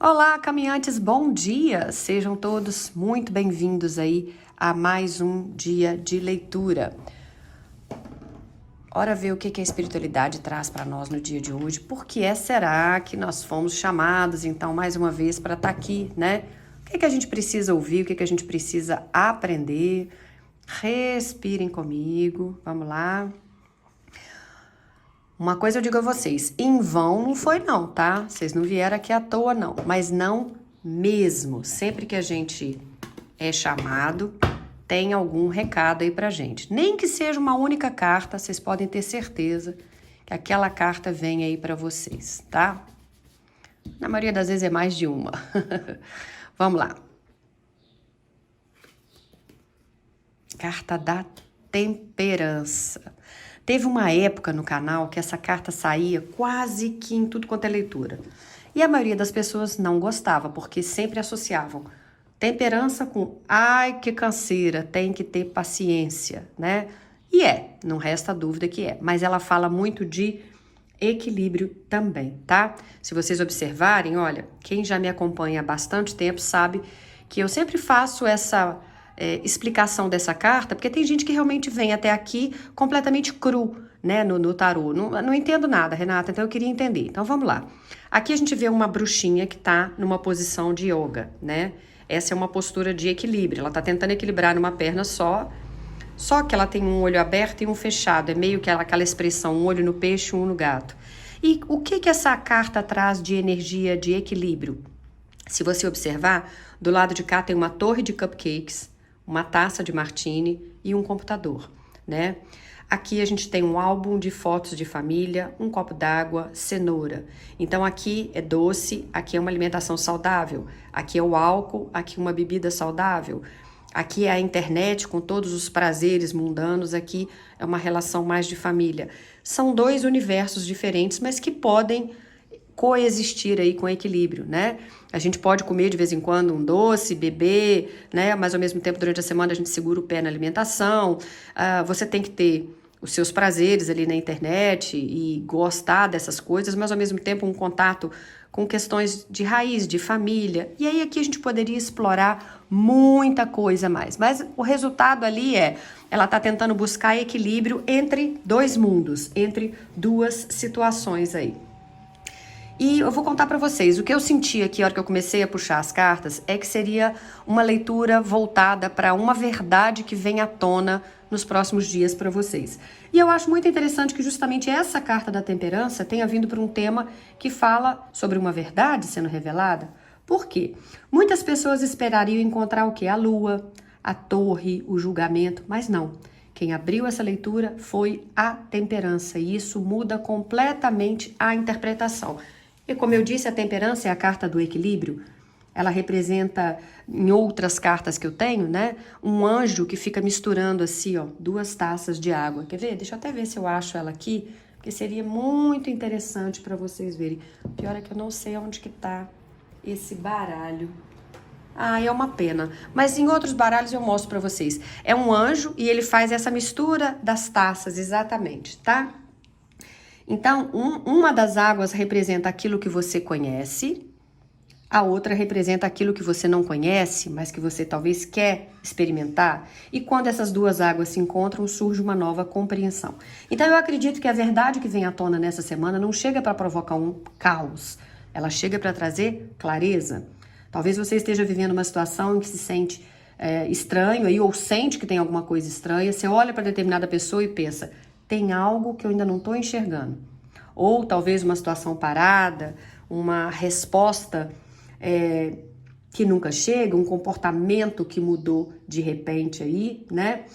Olá, caminhantes, bom dia! Sejam todos muito bem-vindos aí a mais um dia de leitura. Ora ver o que a espiritualidade traz para nós no dia de hoje. Por que será que nós fomos chamados, então, mais uma vez, para estar aqui, né? O que a gente precisa ouvir, o que a gente precisa aprender? Respirem comigo, vamos lá. Uma coisa eu digo a vocês, em vão não foi não, tá? Vocês não vieram aqui à toa não, mas não mesmo. Sempre que a gente é chamado, tem algum recado aí pra gente. Nem que seja uma única carta, vocês podem ter certeza que aquela carta vem aí pra vocês, tá? Na maioria das vezes é mais de uma. Vamos lá. Carta da temperança. Teve uma época no canal que essa carta saía quase que em tudo quanto é leitura. E a maioria das pessoas não gostava, porque sempre associavam temperança com ai, que canseira, tem que ter paciência, né? E não resta dúvida que é. Mas ela fala muito de equilíbrio também, tá? Se vocês observarem, olha, quem já me acompanha há bastante tempo sabe que eu sempre faço essa explicação dessa carta, porque tem gente que realmente vem até aqui completamente cru, né, no tarô. Não entendo nada, Renata, então eu queria entender. Então vamos lá. Aqui a gente vê uma bruxinha que tá numa posição de yoga, né? Essa é uma postura de equilíbrio. Ela tá tentando equilibrar numa perna só que ela tem um olho aberto e um fechado. É meio que aquela expressão, um olho no peixe, um no gato. E o que essa carta traz de energia de equilíbrio? Se você observar, do lado de cá tem uma torre de cupcakes, uma taça de martini e um computador, né? Aqui a gente tem um álbum de fotos de família, um copo d'água, cenoura. Então aqui é doce, aqui é uma alimentação saudável, aqui é o álcool, aqui uma bebida saudável. Aqui é a internet com todos os prazeres mundanos, aqui é uma relação mais de família. São dois universos diferentes, mas que podem coexistir aí com equilíbrio, né? A gente pode comer de vez em quando um doce, beber, né? Mas ao mesmo tempo, durante a semana, a gente segura o pé na alimentação. Você tem que ter os seus prazeres ali na internet e gostar dessas coisas, mas ao mesmo tempo um contato com questões de raiz, de família. E aí aqui a gente poderia explorar muita coisa mais. Mas o resultado ali ela está tentando buscar equilíbrio entre dois mundos, entre duas situações aí. E eu vou contar para vocês, o que eu senti aqui, a hora que eu comecei a puxar as cartas, é que seria uma leitura voltada para uma verdade que vem à tona nos próximos dias para vocês. E eu acho muito interessante que justamente essa carta da temperança tenha vindo para um tema que fala sobre uma verdade sendo revelada. Por quê? Muitas pessoas esperariam encontrar o quê? A lua, a torre, o julgamento, mas não. Quem abriu essa leitura foi a temperança e isso muda completamente a interpretação. E como eu disse, a temperança é a carta do equilíbrio. Ela representa, em outras cartas que eu tenho, né, um anjo que fica misturando assim, ó, duas taças de água. Quer ver? Deixa eu até ver se eu acho ela aqui, porque seria muito interessante para vocês verem. O pior é que eu não sei onde que tá esse baralho. É uma pena. Mas em outros baralhos eu mostro para vocês. É um anjo e ele faz essa mistura das taças, exatamente, tá? Então, uma das águas representa aquilo que você conhece, a outra representa aquilo que você não conhece, mas que você talvez quer experimentar. E quando essas duas águas se encontram, surge uma nova compreensão. Então, eu acredito que a verdade que vem à tona nessa semana não chega para provocar um caos, ela chega para trazer clareza. Talvez você esteja vivendo uma situação em que se sente estranho aí, ou sente que tem alguma coisa estranha, você olha para determinada pessoa e pensa, tem algo que eu ainda não estou enxergando. Ou talvez uma situação parada, uma resposta que nunca chega, um comportamento que mudou de repente aí, né?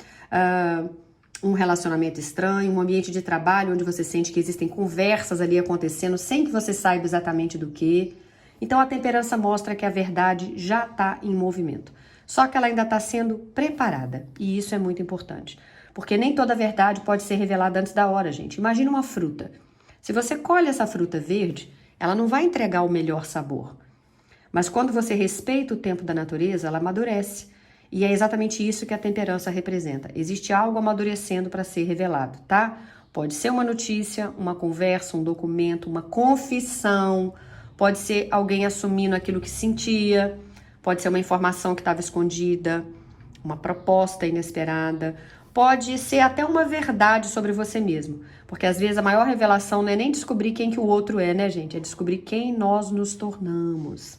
Um relacionamento estranho, um ambiente de trabalho onde você sente que existem conversas ali acontecendo sem que você saiba exatamente do que. Então a temperança mostra que a verdade já está em movimento. Só que ela ainda está sendo preparada. E isso é muito importante. Porque nem toda a verdade pode ser revelada antes da hora, gente. Imagina uma fruta. Se você colhe essa fruta verde, ela não vai entregar o melhor sabor. Mas quando você respeita o tempo da natureza, ela amadurece. E é exatamente isso que a temperança representa. Existe algo amadurecendo para ser revelado, tá? Pode ser uma notícia, uma conversa, um documento, uma confissão, pode ser alguém assumindo aquilo que sentia, pode ser uma informação que estava escondida, uma proposta inesperada, pode ser até uma verdade sobre você mesmo, porque às vezes a maior revelação não é nem descobrir quem que o outro é, né, gente? É descobrir quem nós nos tornamos.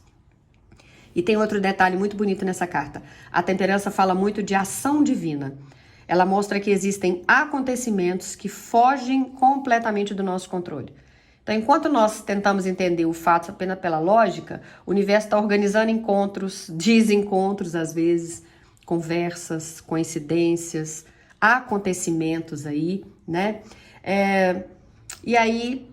E tem outro detalhe muito bonito nessa carta. A temperança fala muito de ação divina. Ela mostra que existem acontecimentos que fogem completamente do nosso controle. Então, enquanto nós tentamos entender o fato apenas pela lógica, o universo está organizando encontros, desencontros às vezes, conversas, coincidências, acontecimentos aí, né? E aí,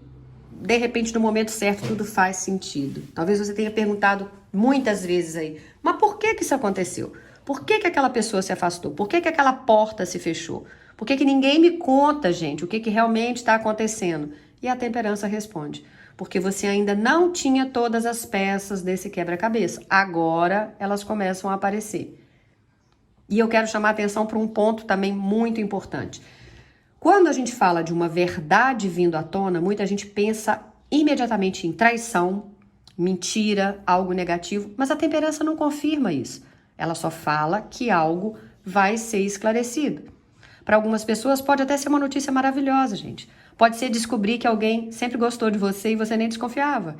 de repente, no momento certo, tudo faz sentido. Talvez você tenha perguntado muitas vezes aí, mas por que que isso aconteceu? Por que que aquela pessoa se afastou? Por que que aquela porta se fechou? Por que que ninguém me conta, gente, o que que realmente está acontecendo? E a temperança responde, porque você ainda não tinha todas as peças desse quebra-cabeça. Agora elas começam a aparecer. E eu quero chamar a atenção para um ponto também muito importante. Quando a gente fala de uma verdade vindo à tona, muita gente pensa imediatamente em traição, mentira, algo negativo, mas a temperança não confirma isso. Ela só fala que algo vai ser esclarecido. Para algumas pessoas pode até ser uma notícia maravilhosa, gente. Pode ser descobrir que alguém sempre gostou de você e você nem desconfiava.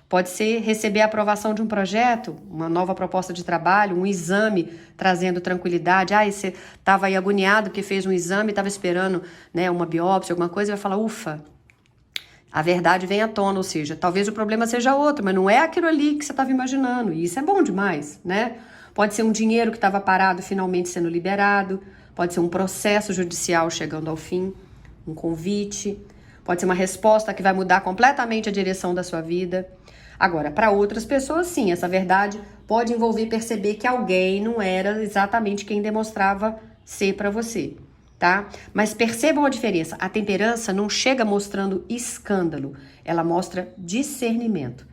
Pode ser receber a aprovação de um projeto, uma nova proposta de trabalho, um exame trazendo tranquilidade. Você estava aí agoniado porque fez um exame, estava esperando, né, uma biópsia, alguma coisa, e vai falar, ufa, a verdade vem à tona, ou seja, talvez o problema seja outro, mas não é aquilo ali que você estava imaginando, e isso é bom demais, né? Pode ser um dinheiro que estava parado finalmente sendo liberado, pode ser um processo judicial chegando ao fim, um convite, pode ser uma resposta que vai mudar completamente a direção da sua vida. Agora, para outras pessoas, sim, essa verdade pode envolver perceber que alguém não era exatamente quem demonstrava ser para você, tá? Mas percebam a diferença. A temperança não chega mostrando escândalo, ela mostra discernimento.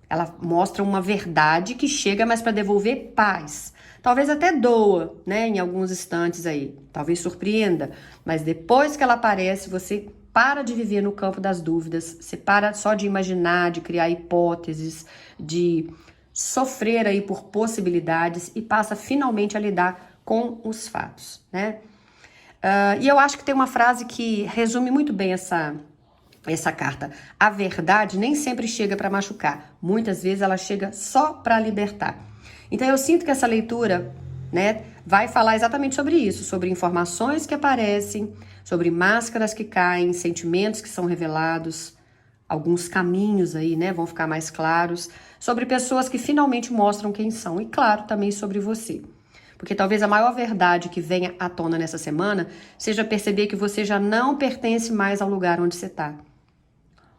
Ela mostra uma verdade que chega mais para devolver paz. Talvez até doa, né, em alguns instantes aí. Talvez surpreenda, mas depois que ela aparece, você para de viver no campo das dúvidas, você para só de imaginar, de criar hipóteses, de sofrer aí por possibilidades e passa finalmente a lidar com os fatos, né? E eu acho que tem uma frase que resume muito bem essa carta. A verdade nem sempre chega para machucar, muitas vezes ela chega só para libertar. Então eu sinto que essa leitura, né, vai falar exatamente sobre isso, sobre informações que aparecem, sobre máscaras que caem, sentimentos que são revelados, alguns caminhos aí, né, vão ficar mais claros, sobre pessoas que finalmente mostram quem são e, claro, também sobre você. Porque talvez a maior verdade que venha à tona nessa semana seja perceber que você já não pertence mais ao lugar onde você está.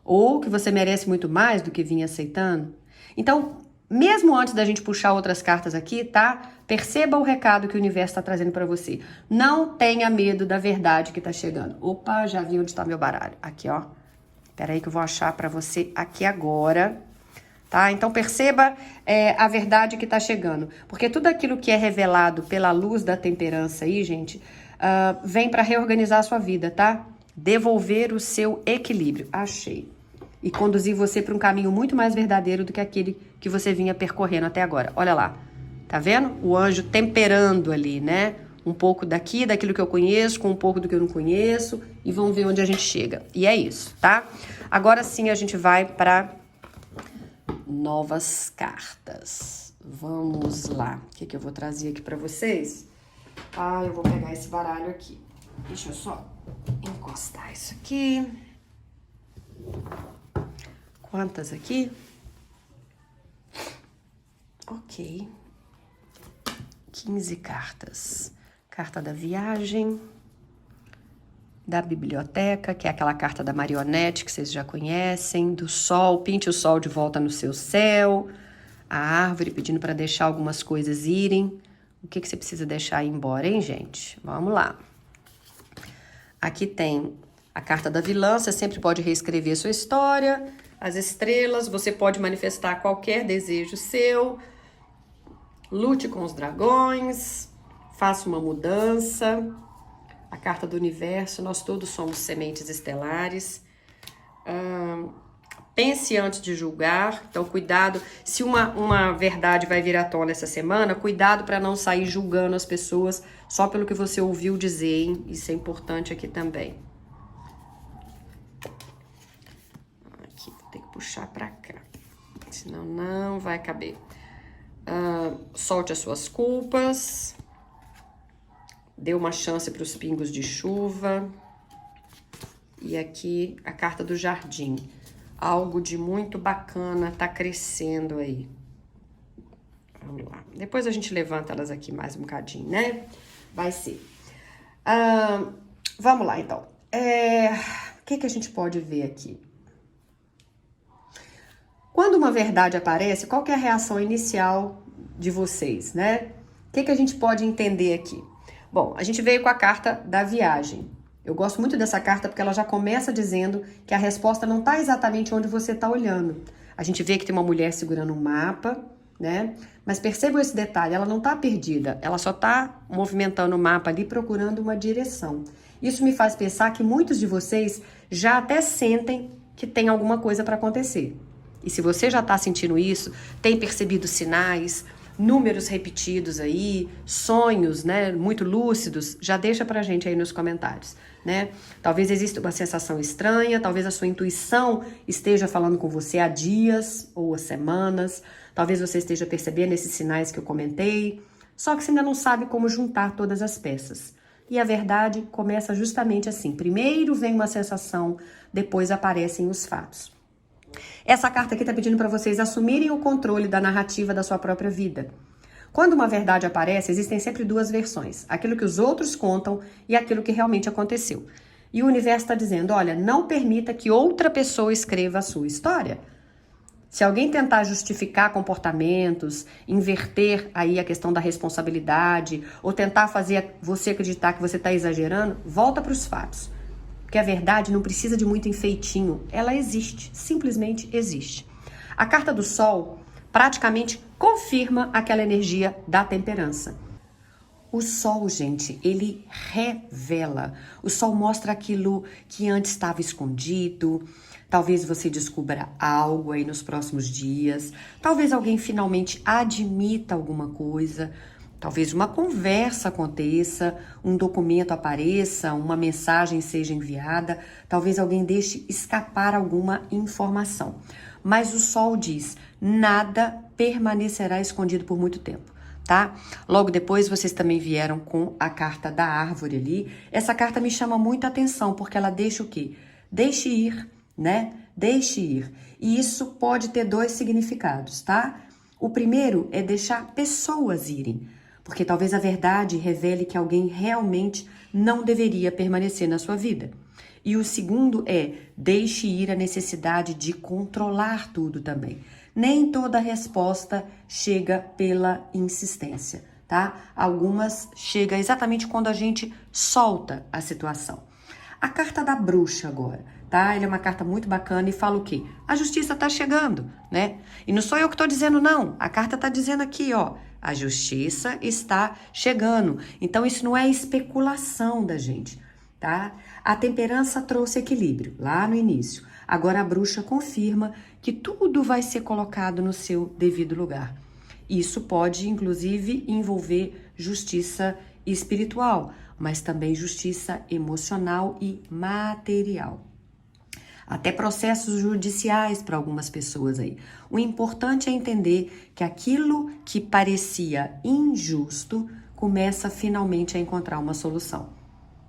Ou que você merece muito mais do que vinha aceitando. Então, mesmo antes da gente puxar outras cartas aqui, tá? Perceba o recado que o universo está trazendo para você. Não tenha medo da verdade que está chegando. Opa, já vi onde está meu baralho. Aqui, ó. Espera aí que eu vou achar para você aqui agora. Tá? Então perceba a verdade que está chegando. Porque tudo aquilo que é revelado pela luz da temperança aí, gente, vem para reorganizar a sua vida, tá? Devolver o seu equilíbrio. Achei. E conduzir você para um caminho muito mais verdadeiro do que aquele que você vinha percorrendo até agora. Olha lá, tá vendo? O anjo temperando ali, né? Um pouco daqui, daquilo que eu conheço, com um pouco do que eu não conheço, e vamos ver onde a gente chega. E é isso, tá? Agora sim a gente vai para novas cartas. Vamos lá. O que eu vou trazer aqui para vocês? Eu vou pegar esse baralho aqui. Deixa eu só encostar isso aqui. Quantas aqui? Ok. 15 cartas. Carta da viagem, da biblioteca, que é aquela carta da marionete que vocês já conhecem, do sol, pinte o sol de volta no seu céu, a árvore pedindo para deixar algumas coisas irem. O que você precisa deixar ir embora, hein, gente? Vamos lá. Aqui tem a carta da vilã, você sempre pode reescrever sua história. As estrelas, você pode manifestar qualquer desejo seu. Lute com os dragões, faça uma mudança. A carta do universo, nós todos somos sementes estelares. pense antes de julgar. Então, cuidado. Se uma verdade vai vir à tona essa semana, cuidado para não sair julgando as pessoas só pelo que você ouviu dizer, hein? Isso é importante aqui também. Aqui, vou ter que puxar para cá. Senão não vai caber. Solte as suas culpas. Dê uma chance para os pingos de chuva. E aqui a carta do jardim. Algo de muito bacana tá crescendo aí. Vamos lá. Depois a gente levanta elas aqui mais um bocadinho, né? Vai ser. Vamos lá, então. O que a gente pode ver aqui? Quando uma verdade aparece, qual que é a reação inicial de vocês, né? O que a gente pode entender aqui? Bom, a gente veio com a carta da viagem. Eu gosto muito dessa carta porque ela já começa dizendo que a resposta não está exatamente onde você está olhando. A gente vê que tem uma mulher segurando um mapa, né? Mas percebam esse detalhe, ela não está perdida, ela só está movimentando o mapa ali, procurando uma direção. Isso me faz pensar que muitos de vocês já até sentem que tem alguma coisa para acontecer. E se você já está sentindo isso, tem percebido sinais, números repetidos aí, sonhos, né, muito lúcidos, já deixa pra gente aí nos comentários, né? Talvez exista uma sensação estranha, talvez a sua intuição esteja falando com você há dias ou há semanas, talvez você esteja percebendo esses sinais que eu comentei, só que você ainda não sabe como juntar todas as peças. E a verdade começa justamente assim, primeiro vem uma sensação, depois aparecem os fatos. Essa carta aqui está pedindo para vocês assumirem o controle da narrativa da sua própria vida. Quando uma verdade aparece, existem sempre duas versões. Aquilo que os outros contam e aquilo que realmente aconteceu. E o universo está dizendo, olha, não permita que outra pessoa escreva a sua história. Se alguém tentar justificar comportamentos, inverter aí a questão da responsabilidade, ou tentar fazer você acreditar que você está exagerando, volta para os fatos. Porque a verdade não precisa de muito enfeitinho, ela existe, simplesmente existe. A carta do Sol praticamente confirma aquela energia da temperança. O Sol, gente, ele revela. O Sol mostra aquilo que antes estava escondido. Talvez você descubra algo aí nos próximos dias. Talvez alguém finalmente admita alguma coisa. Talvez uma conversa aconteça, um documento apareça, uma mensagem seja enviada, talvez alguém deixe escapar alguma informação. Mas o Sol diz, nada permanecerá escondido por muito tempo, tá? Logo depois vocês também vieram com a carta da árvore ali. Essa carta me chama muita atenção, porque ela deixa o quê? Deixe ir, né? Deixe ir. E isso pode ter dois significados, tá? O primeiro é deixar pessoas irem. Porque talvez a verdade revele que alguém realmente não deveria permanecer na sua vida. E o segundo é, deixe ir a necessidade de controlar tudo também. Nem toda resposta chega pela insistência, tá? Algumas chegam exatamente quando a gente solta a situação. A carta da bruxa agora, tá? Ela é uma carta muito bacana e fala o quê? A justiça tá chegando, né? E não sou eu que tô dizendo não, a carta tá dizendo aqui, ó, a justiça está chegando. Então isso não é especulação da gente, tá? A temperança trouxe equilíbrio lá no início. Agora a bruxa confirma que tudo vai ser colocado no seu devido lugar. Isso pode, inclusive, envolver justiça espiritual, mas também justiça emocional e material. Até processos judiciais para algumas pessoas aí. O importante é entender que aquilo que parecia injusto começa finalmente a encontrar uma solução,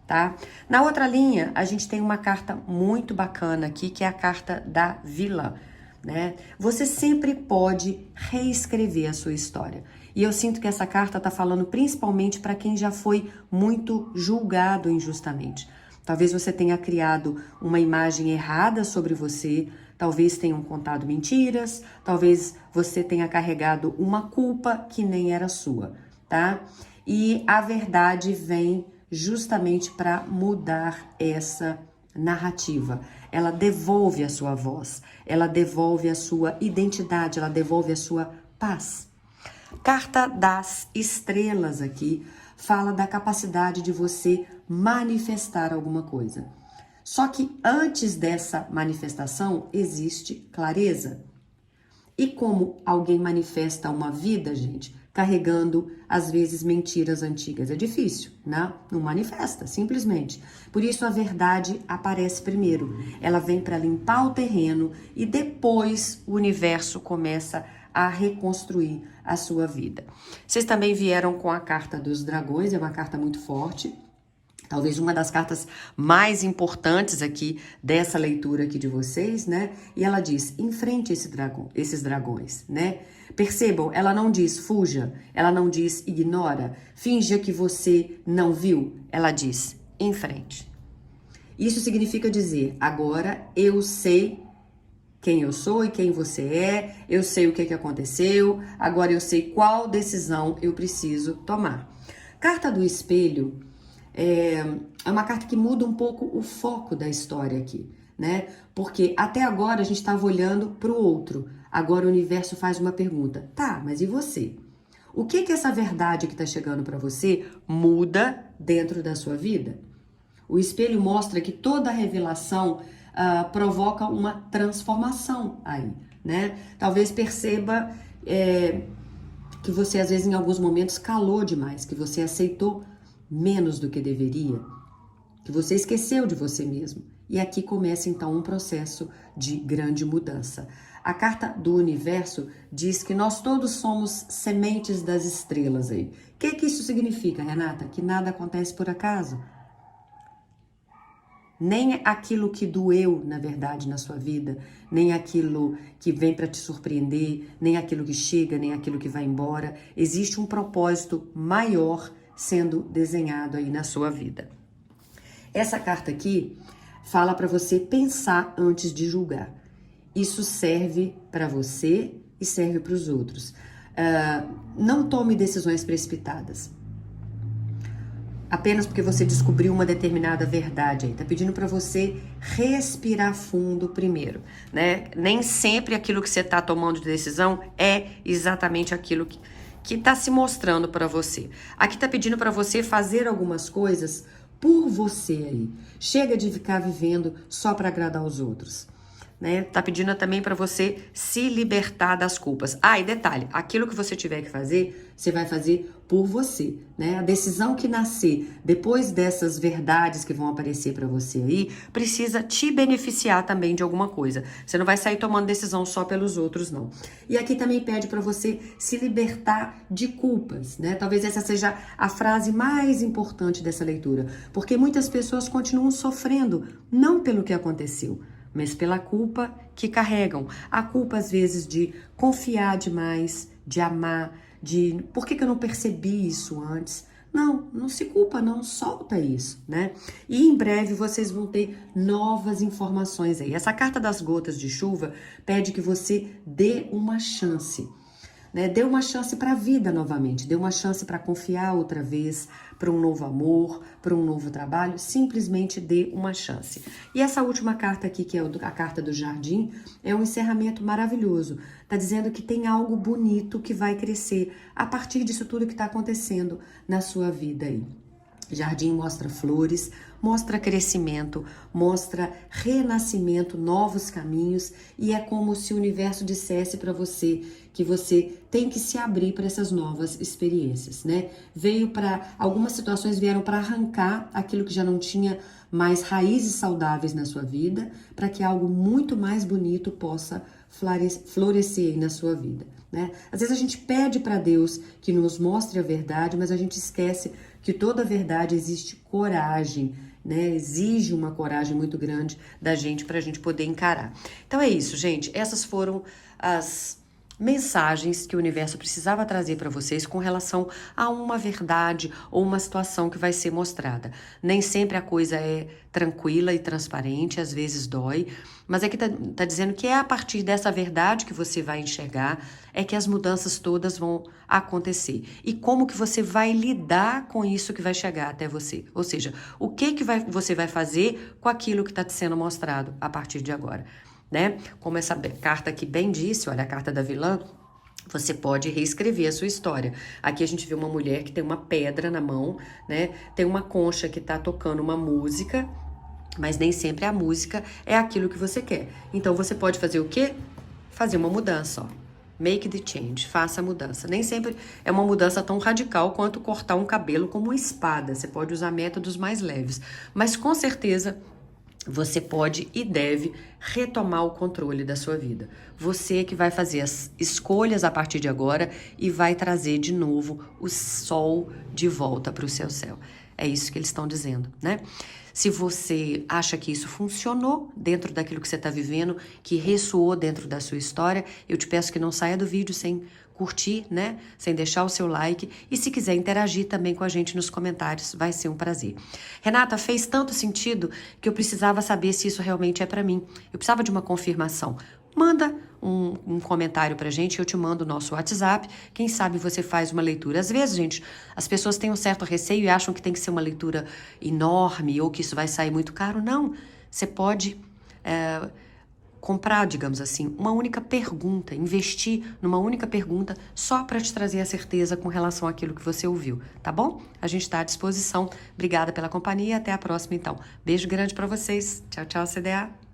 tá? Na outra linha, a gente tem uma carta muito bacana aqui, que é a carta da Vila, né? Você sempre pode reescrever a sua história. E eu sinto que essa carta está falando principalmente para quem já foi muito julgado injustamente. Talvez você tenha criado uma imagem errada sobre você, talvez tenham contado mentiras, talvez você tenha carregado uma culpa que nem era sua, tá? E a verdade vem justamente para mudar essa narrativa. Ela devolve a sua voz, ela devolve a sua identidade, ela devolve a sua paz. Carta das estrelas aqui fala da capacidade de você manifestar alguma coisa. Só que antes dessa manifestação existe clareza. E como alguém manifesta uma vida, gente, carregando, às vezes, mentiras antigas? É difícil, né? Não manifesta, simplesmente. Por isso, a verdade aparece primeiro. Ela vem para limpar o terreno e depois o universo começa a reconstruir a sua vida. Vocês também vieram com a carta dos dragões, é uma carta muito forte. Talvez uma das cartas mais importantes aqui dessa leitura aqui de vocês, né? E ela diz, enfrente esses dragões, né? Percebam, ela não diz fuja, ela não diz ignora, finja que você não viu. Ela diz, enfrente. Isso significa dizer, agora eu sei quem eu sou e quem você é, eu sei o que aconteceu, agora eu sei qual decisão eu preciso tomar. Carta do espelho é uma carta que muda um pouco o foco da história aqui, né? Porque até agora a gente estava olhando para o outro, agora o universo faz uma pergunta, tá, mas e você? O que essa verdade que está chegando para você muda dentro da sua vida? O espelho mostra que toda revelação provoca uma transformação aí, né? Talvez perceba que você às vezes em alguns momentos calou demais, que você aceitou menos do que deveria, que você esqueceu de você mesmo. E aqui começa então um processo de grande mudança. A carta do universo diz que nós todos somos sementes das estrelas aí. O que isso significa, Renata? Que nada acontece por acaso. Nem aquilo que doeu, na verdade, na sua vida, nem aquilo que vem para te surpreender, nem aquilo que chega, nem aquilo que vai embora. Existe um propósito maior sendo desenhado aí na sua vida. Essa carta aqui fala para você pensar antes de julgar. Isso serve para você e serve para os outros. Não tome decisões precipitadas. Apenas porque você descobriu uma determinada verdade aí. Tá pedindo para você respirar fundo primeiro, né? Nem sempre aquilo que você tá tomando de decisão é exatamente aquilo que tá se mostrando para você. Aqui tá pedindo para você fazer algumas coisas por você aí. Chega de ficar vivendo só para agradar os outros. Né? Tá pedindo também para você se libertar das culpas. E detalhe, aquilo que você tiver que fazer, você vai fazer por você, né? A decisão que nascer depois dessas verdades que vão aparecer para você aí, precisa te beneficiar também de alguma coisa. Você não vai sair tomando decisão só pelos outros, não. E aqui também pede para você se libertar de culpas, né? Talvez essa seja a frase mais importante dessa leitura, porque muitas pessoas continuam sofrendo, não pelo que aconteceu, mas pela culpa que carregam. A culpa, às vezes, de confiar demais, de amar, de por que eu não percebi isso antes? Não se culpa, não, solta isso, né? E em breve vocês vão ter novas informações aí. Essa carta das gotas de chuva pede que você dê uma chance, né? Dê uma chance para a vida novamente, dê uma chance para confiar outra vez, para um novo amor, para um novo trabalho, simplesmente dê uma chance. E essa última carta aqui, que é a carta do jardim, é um encerramento maravilhoso. Tá dizendo que tem algo bonito que vai crescer a partir disso tudo que está acontecendo na sua vida aí. Jardim mostra flores, mostra crescimento, mostra renascimento, novos caminhos, e é como se o universo dissesse para você que você tem que se abrir para essas novas experiências, né? Algumas situações vieram para arrancar aquilo que já não tinha mais raízes saudáveis na sua vida, para que algo muito mais bonito possa florescer na sua vida, né? Às vezes a gente pede para Deus que nos mostre a verdade, mas a gente esquece que toda verdade existe coragem, né? Exige uma coragem muito grande da gente para a gente poder encarar. Então é isso, gente. Essas foram as mensagens que o universo precisava trazer para vocês com relação a uma verdade ou uma situação que vai ser mostrada. Nem sempre a coisa é tranquila e transparente, às vezes dói, mas aqui tá dizendo que é a partir dessa verdade que você vai enxergar, é que as mudanças todas vão acontecer. E como que você vai lidar com isso que vai chegar até você? Ou seja, o que você vai fazer com aquilo que está te sendo mostrado a partir de agora? Né? Como essa carta aqui bem disse, olha, a carta da vilã, você pode reescrever a sua história. Aqui a gente vê uma mulher que tem uma pedra na mão, né? Tem uma concha que tá tocando uma música, Mas nem sempre a música é aquilo que você quer. Então você pode fazer o quê? Fazer uma mudança, ó. Make the change, faça a mudança. Nem sempre é uma mudança tão radical quanto cortar um cabelo com uma espada. Você pode usar métodos mais leves. Mas com certeza você pode e deve retomar o controle da sua vida. Você que vai fazer as escolhas a partir de agora e vai trazer de novo o sol de volta para o seu céu. É isso que eles estão dizendo, né? Se você acha que isso funcionou dentro daquilo que você está vivendo, que ressoou dentro da sua história, eu te peço que não saia do vídeo sem curtir, né? Sem deixar o seu like. E se quiser interagir também com a gente nos comentários, vai ser um prazer. Renata, fez tanto sentido que eu precisava saber se isso realmente é para mim. Eu precisava de uma confirmação. Manda um comentário pra gente, eu te mando o nosso WhatsApp. Quem sabe você faz uma leitura. Às vezes, gente, as pessoas têm um certo receio e acham que tem que ser uma leitura enorme ou que isso vai sair muito caro. Não, você pode comprar, digamos assim, uma única pergunta, investir numa única pergunta só para te trazer a certeza com relação àquilo que você ouviu, tá bom? A gente está à disposição. Obrigada pela companhia, até a próxima então. Beijo grande para vocês. Tchau, tchau, CDA.